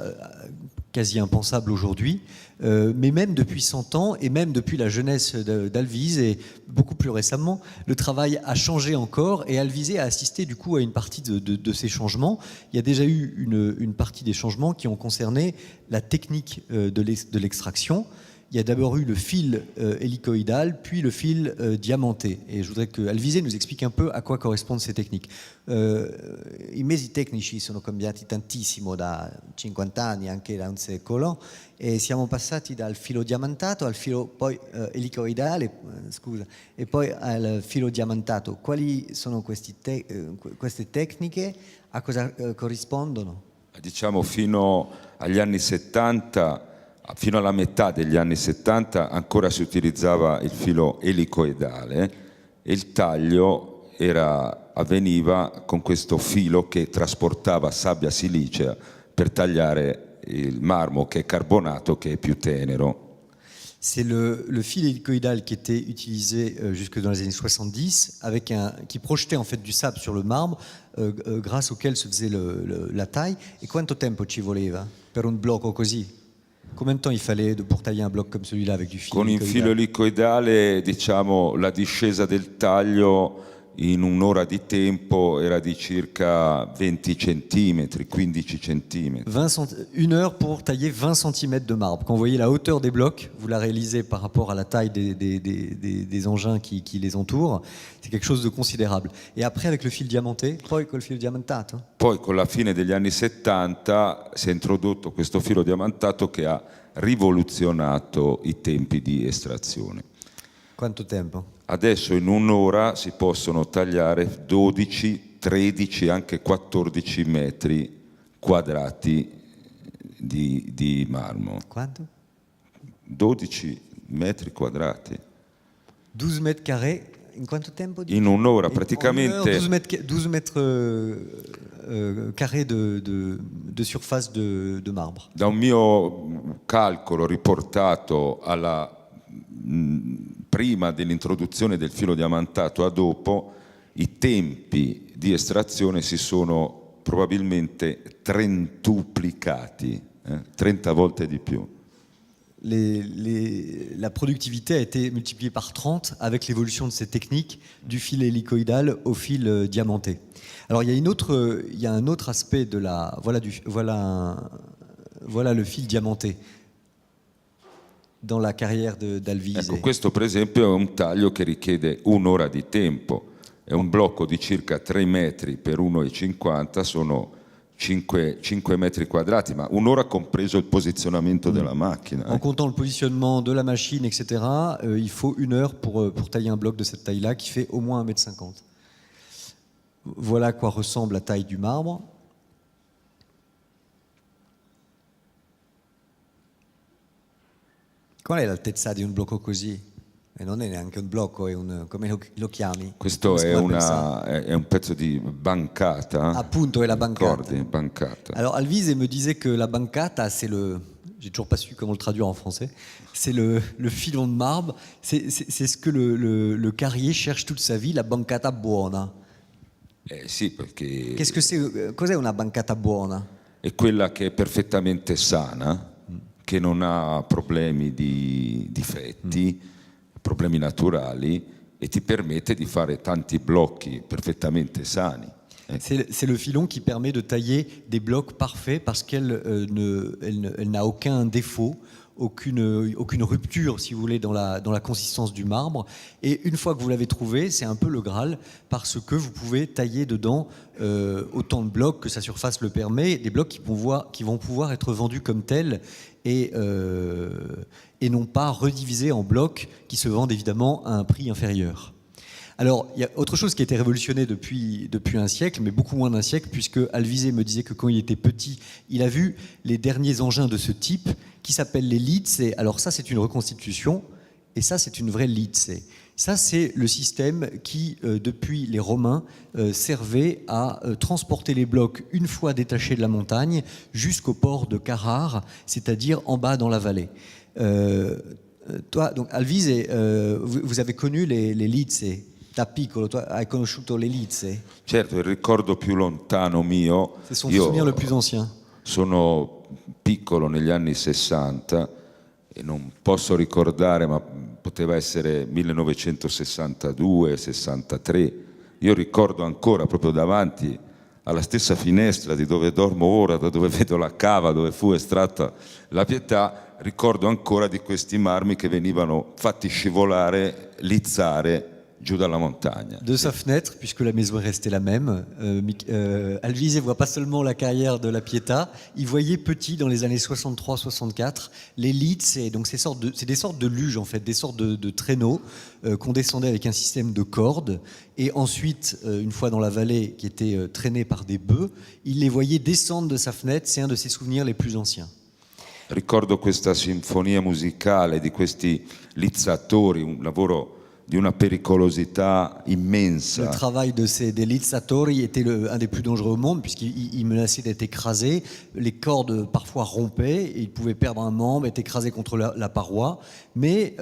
quasi impensable aujourd'hui. Mais même depuis 100 ans, et même depuis la jeunesse d'Alvise, et beaucoup plus récemment, le travail a changé encore, et Alvise a assisté du coup à une partie de ces changements. Il y a déjà eu une partie des changements qui ont concerné la technique de l'extraction. Il y a d'abord eu le fil hélicoïdal, puis le fil diamanté. Et je voudrais que Alvise nous explique un peu à quoi correspondent ces techniques. I mesi tecnici sono cambiati tantissimo da 50 anni, anche da un secolo, e siamo passati dal filo diamantato al filo poi elicoidale, scusa, e poi al filo diamantato. Quali sono queste tecniche? A cosa corrispondono? Diciamo fino agli anni 70, fino alla metà degli anni 70 ancora si utilizzava il filo elicoidale e il taglio avveniva con questo filo che trasportava sabbia silicea per tagliare il marmo che è carbonato, che è più tenero. C'est le fil hélicoïdal qui était utilisé jusque dans les années 70, qui projetait en fait du sable sur le marbre, grâce auquel se faisait la taille. Et quanto tempo ci voleva per un blocco così? Combien de temps il fallait pour tailler un bloc comme celui-là avec du fil Con il filo elicoidale, diciamo, la discesa del taglio in un'ora di tempo era di circa 20 centimetri, 15 centimetri. Une heure pour tailler 20 cm de marbre. Quand vous voyez la hauteur des blocs, vous la réalisez par rapport à la taille des engins qui les entourent, c'est quelque chose de considérable. Et après avec le fil diamanté, poi col filo diamantato. Poi con la fine degli anni 70 si è introdotto questo filo diamantato che ha rivoluzionato i tempi di estrazione. Quanto tempo? Adesso in un'ora si possono tagliare 12, 13, anche 14 metri quadrati di marmo. Quanto? 12 metri quadrati. 12 mètres carrés in quanto tempo? In un'ora praticamente. 12 mètres carrés de surface de marbre. Da un mio calcolo riportato prima dell'introduzione del filo diamantato a dopo, i tempi di estrazione si sono probabilmente trentuplicati, 30 volte di più. la productivité a été multipliée par 30 avec l'évolution de ces techniques du fil hélicoïdal au fil diamanté. Alors il y a un autre aspect de la... Voilà le fil diamanté dans la carrière d'Alvise. Ecco, questo per esempio è un taglio che richiede un'ora di tempo. È un blocco di circa 3 metri per 1,50, sono 5 metri quadrati, ma un'ora compreso il posizionamento della macchina. En comptant le positionnement de la machine, etc., il faut 1 heure pour tailler un bloc de cette taille-là qui fait au moins 1,50 m. Voilà à quoi ressemble la taille du marbre. Qual è l'altezza di un blocco così? E non è neanche un blocco, è come lo chiami? Questo è un pezzo di bancata. Appunto, è la bancata. Ricordi, bancata. Alors Alvise me disait que la bancata, c'est j'ai toujours pas su comment le traduire en français, c'est le filon de marbre, c'est ce que le carrier cherche toute sa vie, la bancata buona. Sì, perché Qu'est-ce que c'est? Cos'è una bancata buona? è quella che è perfettamente sana, che non ha problemi di difetti, problemi naturali, e ti permette di fare tanti blocchi perfettamente sani. C'est le filon qui permet de tailler des blocs parfaits parce qu'elle n'a aucun défaut, aucune rupture, si vous voulez, dans la consistance du marbre. Et une fois que vous l'avez trouvé, c'est un peu le Graal, parce que vous pouvez tailler dedans autant de blocs que sa surface le permet, des blocs qui vont pouvoir être vendus comme tels et non pas redivisés en blocs qui se vendent évidemment à un prix inférieur. Alors, il y a autre chose qui a été révolutionné depuis un siècle, mais beaucoup moins d'un siècle, puisque Alvise me disait que quand il était petit, il a vu les derniers engins de ce type, qui s'appellent les Litze. Alors ça, c'est une reconstitution, et ça, c'est une vraie Litze. Ça, c'est le système qui, depuis les Romains, servait à transporter les blocs, une fois détachés de la montagne, jusqu'au port de Carrare, c'est-à-dire en bas dans la vallée. Toi, donc Alvise, vous avez connu les Litze. Da piccolo, tu hai conosciuto le Litze? Certo, il ricordo più lontano mio, C'est son souvenir le plus ancien. Sono piccolo negli anni 60 e non posso ricordare, ma poteva essere 1962-63. Io ricordo ancora proprio davanti alla stessa finestra di dove dormo ora, da dove vedo la cava dove fu estratta la Pietà, ricordo ancora di questi marmi che venivano fatti scivolare, lizzare giù dalla montagna. De sa fenêtre, puisque la maison est restée la même, Alvise voit pas seulement la carrière de la Pietà, il voyait petit dans les années 63-64 les Litze, et donc c'est des sortes de luges en fait, des sortes de traîneaux qu'on descendait avec un système de cordes, et ensuite, une fois dans la vallée, qui était traînée par des bœufs, il les voyait descendre de sa fenêtre, c'est un de ses souvenirs les plus anciens. Ricordo questa sinfonia musicale di questi lizzatori, un lavoro di una pericolosità immensa. Le travail des lizzatori était un des plus dangereux au monde, puisqu'il menaçait d'être écrasé. Les cordes parfois rompaient, et il pouvait perdre un membre, être écrasé contre la paroi. Mais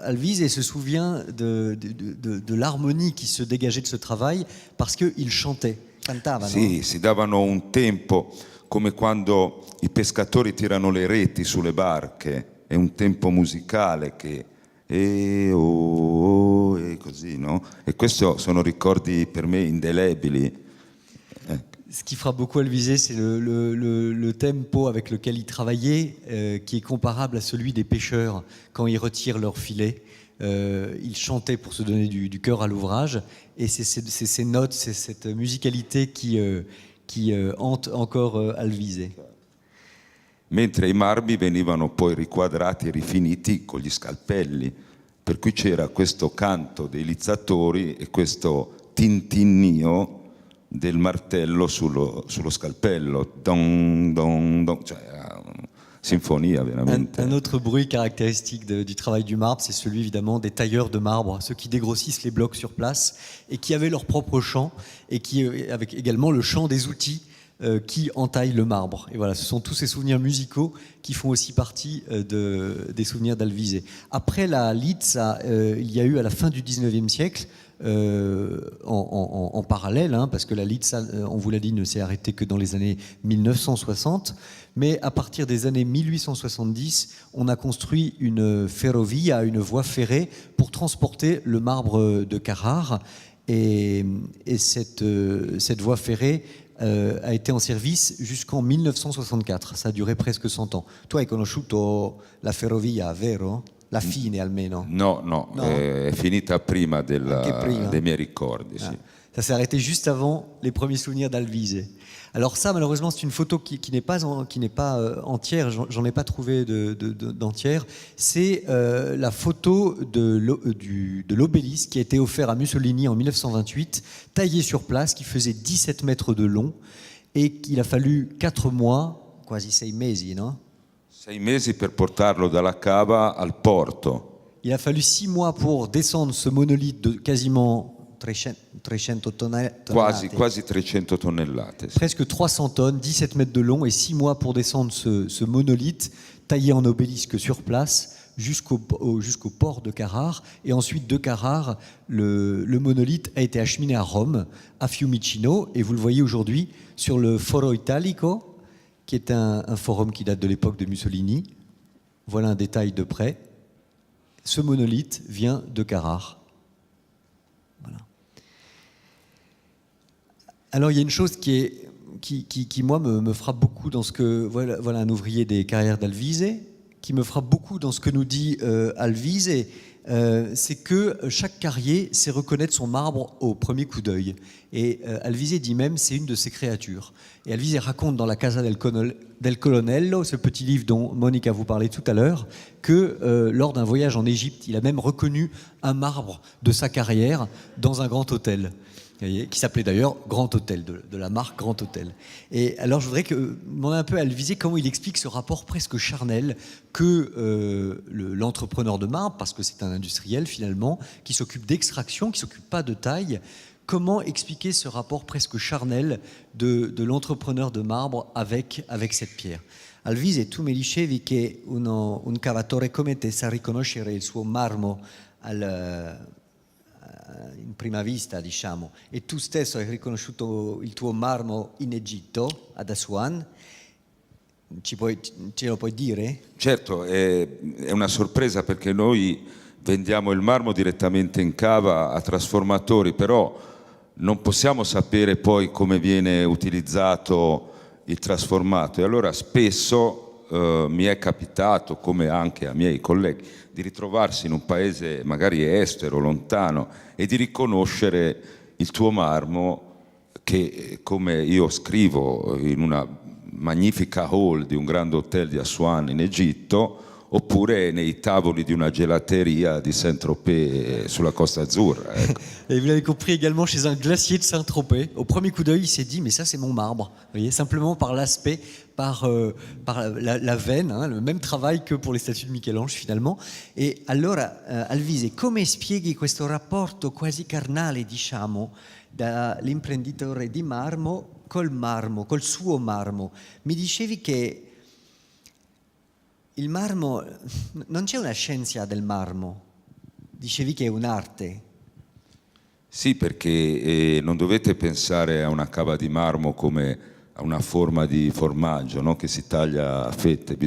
Alvise se souvient de l'harmonie qui se dégageait de ce travail, parce qu'il chantait. Cantava, sì, no? si davano un tempo, come quando i pescatori tirano le reti sulle barche. È un tempo musicale che e così, no? E questi sono ricordi per me indelebili. Ce qui frappe beaucoup Alvise, c'est le tempo avec lequel il travaillait, qui est comparable à celui des pêcheurs quand ils retirent leur filet. Ils chantaient pour se donner du cœur à l'ouvrage, et c'est ces notes, c'est cette musicalité qui hante encore Alvise. Mentre i marmi venivano poi riquadrati e rifiniti con gli scalpelli, per cui c'era questo canto dei lizzatori e questo tintinnio del martello sullo scalpello, don, don, don, cioè era una sinfonia veramente. Un autre bruit caractéristique du travail du marbre, c'est celui évidemment des tailleurs de marbre, ceux qui dégrossissent les blocs sur place et qui avaient leur propre chant, et qui avec également le chant des outils qui entaille le marbre. Et voilà, ce sont tous ces souvenirs musicaux qui font aussi partie des souvenirs d'Alvise. Après la Lizza, il y a eu à la fin du 19e siècle, en parallèle, hein, parce que la Lizza, on vous l'a dit, ne s'est arrêtée que dans les années 1960, mais à partir des années 1870, on a construit une ferrovia, une voie ferrée, pour transporter le marbre de Carrare. Et cette voie ferrée a été en service jusqu'en 1964. Ça a duré presque 100 ans. Tu hai conosciuto la ferrovia, vero? La fine almeno? No, è finita prima, prima? dei miei ricordi. Sì. Ça s'est arrêté juste avant les premiers souvenirs d'Alvise. Alors ça, malheureusement, c'est une photo qui n'est pas entière, j'en ai pas trouvé d'entière. C'est la photo de l'obélisque qui a été offert à Mussolini en 1928, taillé sur place, qui faisait 17 mètres de long, et qu'il a fallu 4 mois, quasi 6 mesi, non? 6 mesi per portarlo dalla cava al porto. Il a fallu 6 mois pour descendre ce monolithe de quasiment 300 tonnellate. Quasi 300 tonnellate. Sì. Presque 300 tonnes, 17 mètres de long, et 6 mois pour descendre ce monolithe taillé en obélisque sur place jusqu'au port de Carrare. Et ensuite, de Carrare, le monolithe a été acheminé à Rome, à Fiumicino, et vous le voyez aujourd'hui sur le Foro Italico, qui est un forum qui date de l'époque de Mussolini. Voilà un détail de près. Ce monolithe vient de Carrare. Voilà. Alors il y a une chose qui moi me frappe beaucoup dans ce que voilà un ouvrier des carrières d'Alvise, qui me frappe beaucoup dans ce que nous dit Alvise, c'est que chaque carrier sait reconnaître son marbre au premier coup d'œil. Et Alvise dit même c'est une de ses créatures. Et Alvise raconte dans la Casa del Colonnello, ce petit livre dont Monica vous parlait tout à l'heure, que lors d'un voyage en Égypte, il a même reconnu un marbre de sa carrière dans un grand hôtel, qui s'appelait d'ailleurs Grand Hôtel, de la marque Grand Hôtel. Et alors je voudrais demander un peu à Alvise comment il explique ce rapport presque charnel que l'entrepreneur de marbre, parce que c'est un industriel finalement, qui s'occupe d'extraction, qui ne s'occupe pas de taille. Comment expliquer ce rapport presque charnel de l'entrepreneur de marbre avec cette pierre? Alvise, tu mi dicevi che un cavatore come te sa riconoscere il suo marmo in prima vista, diciamo, e tu stesso hai riconosciuto il tuo marmo in Egitto, ad Aswan. Ce lo puoi dire? Certo, è una sorpresa perché noi vendiamo il marmo direttamente in cava a trasformatori, però non possiamo sapere poi come viene utilizzato il trasformato, e allora spesso mi è capitato, come anche a miei colleghi, di ritrovarsi in un paese magari estero, lontano, e di riconoscere il tuo marmo che, come io scrivo in una magnifica hall di un grande hotel di Aswan in Egitto, oppure nei tavoli di una gelateria di Saint-Tropez sulla Costa Azzurra. Ecco. Et vous l'avez compris également chez un glacier de Saint-Tropez. Au premier coup d'œil, il s'est dit, mais ça c'est mon marbre. Vous voyez, simplement par l'aspect, par la veine, hein, le même travail que pour les statues de Michel-Ange finalement. Et allora, Alvise, come spieghi questo rapporto quasi carnale, diciamo, dall'imprenditore di marmo, col suo marmo? Mi dicevi che il marmo, non c'è una scienza del marmo, dicevi che è un'arte. Sì, perché non dovete pensare a una cava di marmo come a una forma di formaggio, no? Che si taglia a fette.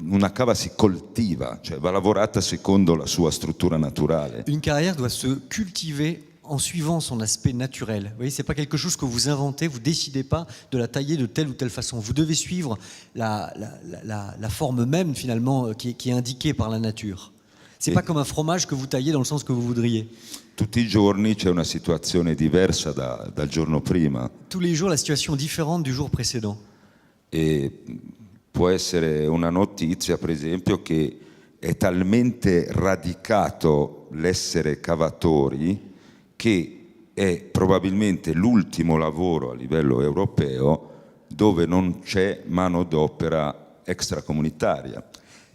Una cava si coltiva, cioè va lavorata secondo la sua struttura naturale. Une carrière doit se cultiver en suivant son aspect naturel. Vous voyez, c'est pas quelque chose que vous inventez, vous décidez pas de la tailler de telle ou telle façon. Vous devez suivre la forme même finalement qui est indiquée par la nature. C'est pas comme un fromage que vous taillez dans le sens que vous voudriez. Tutti i giorni c'è una situazione diversa dal giorno prima. Tous les jours, la situation est différente du jour précédent. E può essere una notizia, per esempio, che è talmente radicato l'essere cavatori che è probabilmente l'ultimo lavoro a livello europeo dove non c'è manodopera extracomunitaria.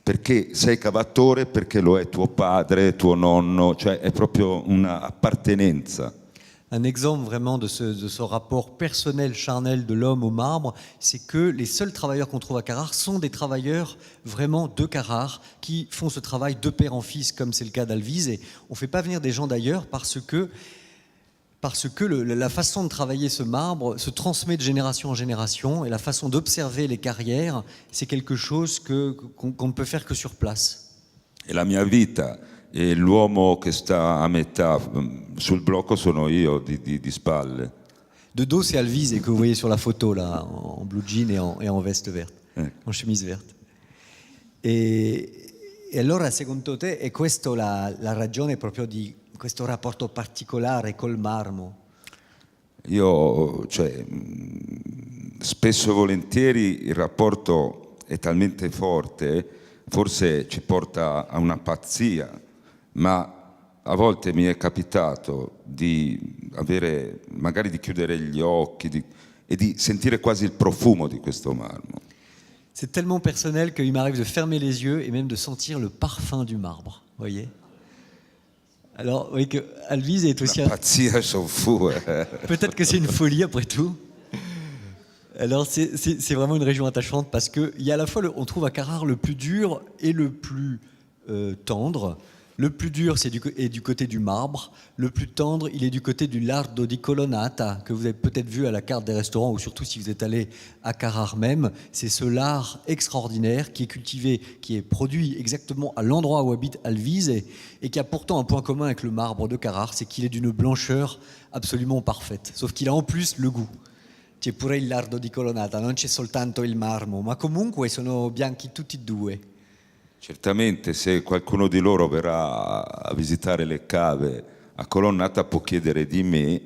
Perché sei cavatore, perché lo è tuo padre, tuo nonno, cioè è proprio una appartenenza. un exemple vraiment de ce rapport personnel, charnel de l'homme au marbre, c'est que les seuls travailleurs qu'on trouve à Carrare sont des travailleurs vraiment de Carrare qui font ce travail de père en fils, comme c'est le cas d'Alvise. Et on ne fait pas venir des gens d'ailleurs parce que la façon de travailler ce marbre se transmet de génération en génération, et la façon d'observer les carrières, c'est quelque chose qu'on ne peut faire que sur place. E la mia vita e l'uomo che sta a metà sul blocco sono io di spalle. De dos, c'est Alvise et que vous voyez sur la photo là, en blue jean et en veste verte, en chemise verte. E allora secondo te è questa la ragione proprio di questo rapporto particolare col marmo? Io, spesso e volentieri il rapporto è talmente forte, forse ci porta a una pazzia, ma a volte mi è capitato magari di chiudere gli occhi e di sentire quasi il profumo di questo marmo. C'est tellement personnel qu'il m'arrive de fermer les yeux et même de sentir le parfum du marbre, voyez. Alors, vous voyez que Alvise est aussi Una pazzia, sono fou. Peut-être que c'est une folie après tout. Alors c'est vraiment une région attachante parce qu'il y a à la fois, on trouve à Carrare le plus dur et le plus tendre. Le plus dur est du côté du marbre, le plus tendre il est du côté du lardo di colonnata que vous avez peut-être vu à la carte des restaurants ou surtout si vous êtes allé à Carrare même. C'est ce lard extraordinaire qui est cultivé, qui est produit exactement à l'endroit où habite Alvise et qui a pourtant un point commun avec le marbre de Carrare, c'est qu'il est d'une blancheur absolument parfaite, sauf qu'il a en plus le goût. C'è pure il lardo di colonnata, non c'è soltanto il marmo, ma comunque sono bianchi tutti e due. Certamente se qualcuno di loro verrà a visitare le cave a Colonnata può chiedere di me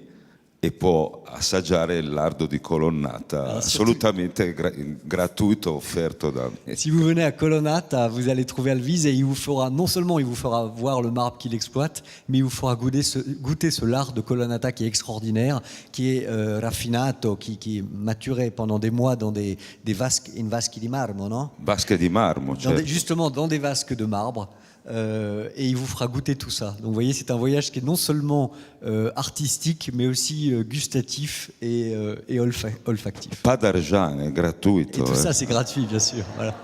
e può assaggiare il lardo di Colonnata, assolutamente gratuito, offerto da me. Si vous venez à Colonnata, vous allez trouver Alvise et non seulement il vous fera voir le marbre qu'il exploite, mais il vous fera goûter ce lard de Colonnata qui est extraordinaire, qui est raffinato, qui est maturé pendant des mois dans des vasques, in vasche di marmo, non? Vasche di marmo, certo. Justement dans des vasques de marbre. Et il vous fera goûter tout ça. Donc vous voyez, c'est un voyage qui est non seulement artistique, mais aussi gustatif et olfactif. Pas d'argent, è gratuito. Et tout ça, c'est gratuit, bien sûr. Voilà.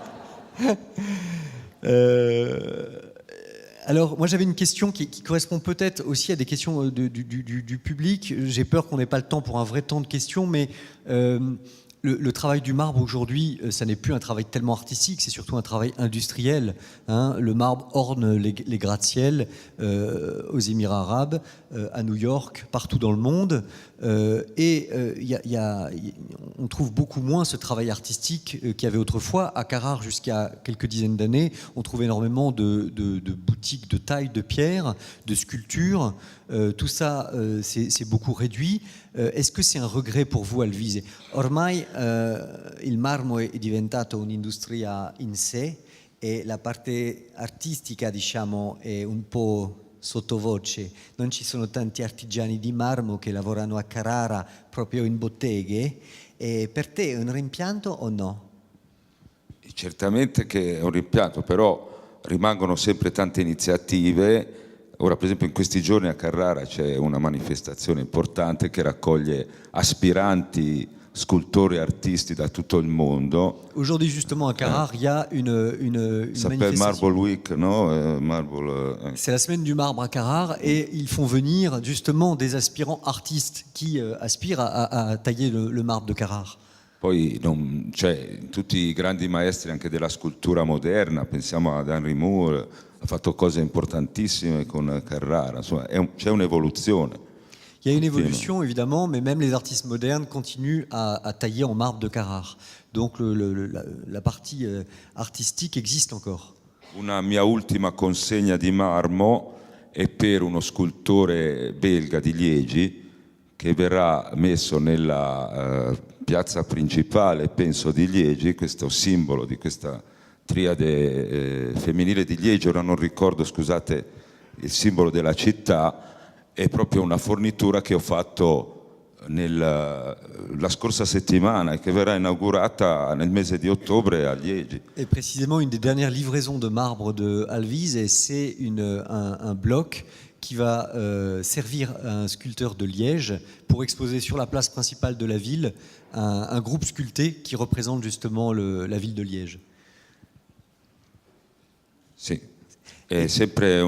Alors, moi, j'avais une question qui correspond peut-être aussi à des questions du public. J'ai peur qu'on n'ait pas le temps pour un vrai temps de questions, mais le travail du marbre aujourd'hui, ça n'est plus un travail tellement artistique, c'est surtout un travail industriel. Hein. Le marbre orne les gratte-ciel aux Émirats arabes, à New York, partout dans le monde. On trouve beaucoup moins ce travail artistique qu'il y avait autrefois. À Carrare, jusqu'à quelques dizaines d'années, on trouvait énormément de boutiques de taille de pierre, de sculptures. Tout ça, c'est beaucoup réduit. Est-ce que c'est un regret pour vous, Alvise? Ormai il marmo è diventato un'industria in sé e la parte artistica, diciamo, è un po' sottovoce. Non ci sono tanti artigiani di marmo che lavorano a Carrara proprio in botteghe. E per te è un rimpianto o no? Certamente che è un rimpianto, però rimangono sempre tante iniziative. Ora, per esempio, in questi giorni a Carrara c'è una manifestazione importante che raccoglie aspiranti scultori et artistes da tutto il mondo. Aujourd'hui, justement, à Carrare, il y a une Ça s'appelle manifestation. Marble Week, no? C'est la semaine du marbre à Carrare et ils font venir justement des aspirants artistes qui aspirent à tailler le marbre de Carrare. Poi tutti i grandi maestri anche della scultura moderna, pensiamo ad Henry Moore, ha fatto cose importantissime con Carrara, insomma c'è un'evoluzione. Il y a une évolution évidemment, mais même les artistes modernes continuent à tailler en marbre de Carrare. Donc la partie artistique existe encore. Una mia ultima consegna di marmo è per uno scultore belga di Liegi che verrà messo nella piazza principale, penso, di Liegi, questo simbolo di questa triade femminile di Liegi, ora non ricordo, scusate, il simbolo della città. È proprio una fornitura che ho fatto la scorsa settimana e che verrà inaugurata nel mese di ottobre a Liegi. Et précisément, une des dernières livraisons de marbre de Alvise, c'est un bloc qui va servir à un sculpteur de Liège pour exposer sur la place principale de la ville un groupe sculpté qui représente justement la ville de Liège. Sì, è sempre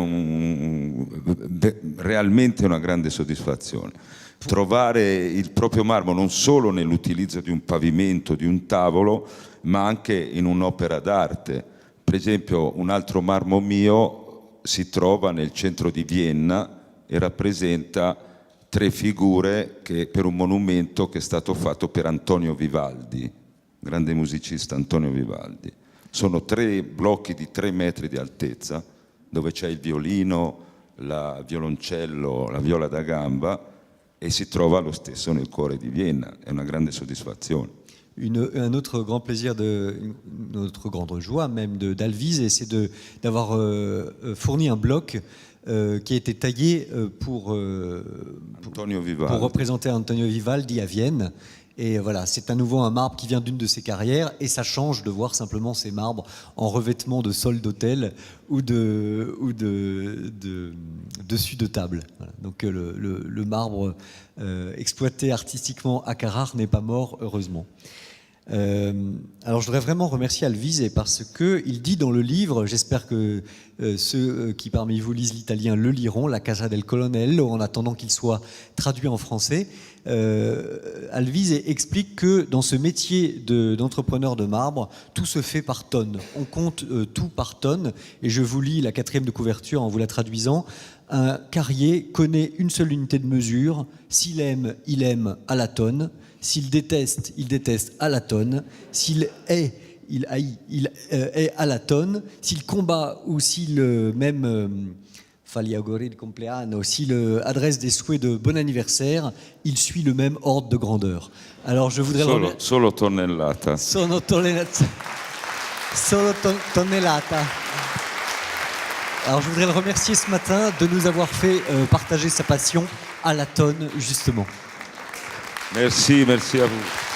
realmente una grande soddisfazione. Trovare il proprio marmo non solo nell'utilizzo di un pavimento, di un tavolo, ma anche in un'opera d'arte. Per esempio, un altro marmo mio si trova nel centro di Vienna e rappresenta 3 figure per un monumento che è stato fatto per Antonio Vivaldi, grande musicista Antonio Vivaldi. Sono 3 blocchi di 3 metri di altezza, dove c'è il violino, il violoncello, la viola da gamba, et si trova lo stesso nel cuore di Vienna. È una grande soddisfazione. Un autre grand plaisir, une autre grande joie même d'Alvise, c'est d'avoir fourni un bloc qui a été taillé pour représenter Antonio Vivaldi à Vienne. Et voilà, c'est à nouveau un marbre qui vient d'une de ses carrières, et ça change de voir simplement ces marbres en revêtement de sol d'hôtel ou dessus de table. Voilà. Donc le marbre exploité artistiquement à Carrare n'est pas mort, heureusement. Alors je voudrais vraiment remercier Alvise parce qu'il dit dans le livre, j'espère que ceux qui parmi vous lisent l'italien le liront, La Casa del Colonnello, en attendant qu'il soit traduit en français. Alvise explique que dans ce métier d'entrepreneur de marbre, tout se fait par tonnes. On compte tout par tonnes, et je vous lis la 4e de couverture en vous la traduisant. Un carrier connaît une seule unité de mesure. S'il aime, il aime à la tonne. S'il déteste, il déteste à la tonne. S'il hait, il haït, il est à la tonne. S'il combat ou s'il même fagli auguri di compleanno, s'il adresse des souhaits de bon anniversaire, il suit le même ordre de grandeur. Alors je voudrais Solo tonnellata. Solo tonnellata. Alors je voudrais le remercier ce matin de nous avoir fait partager sa passion à la tonne, justement. Merci à vous.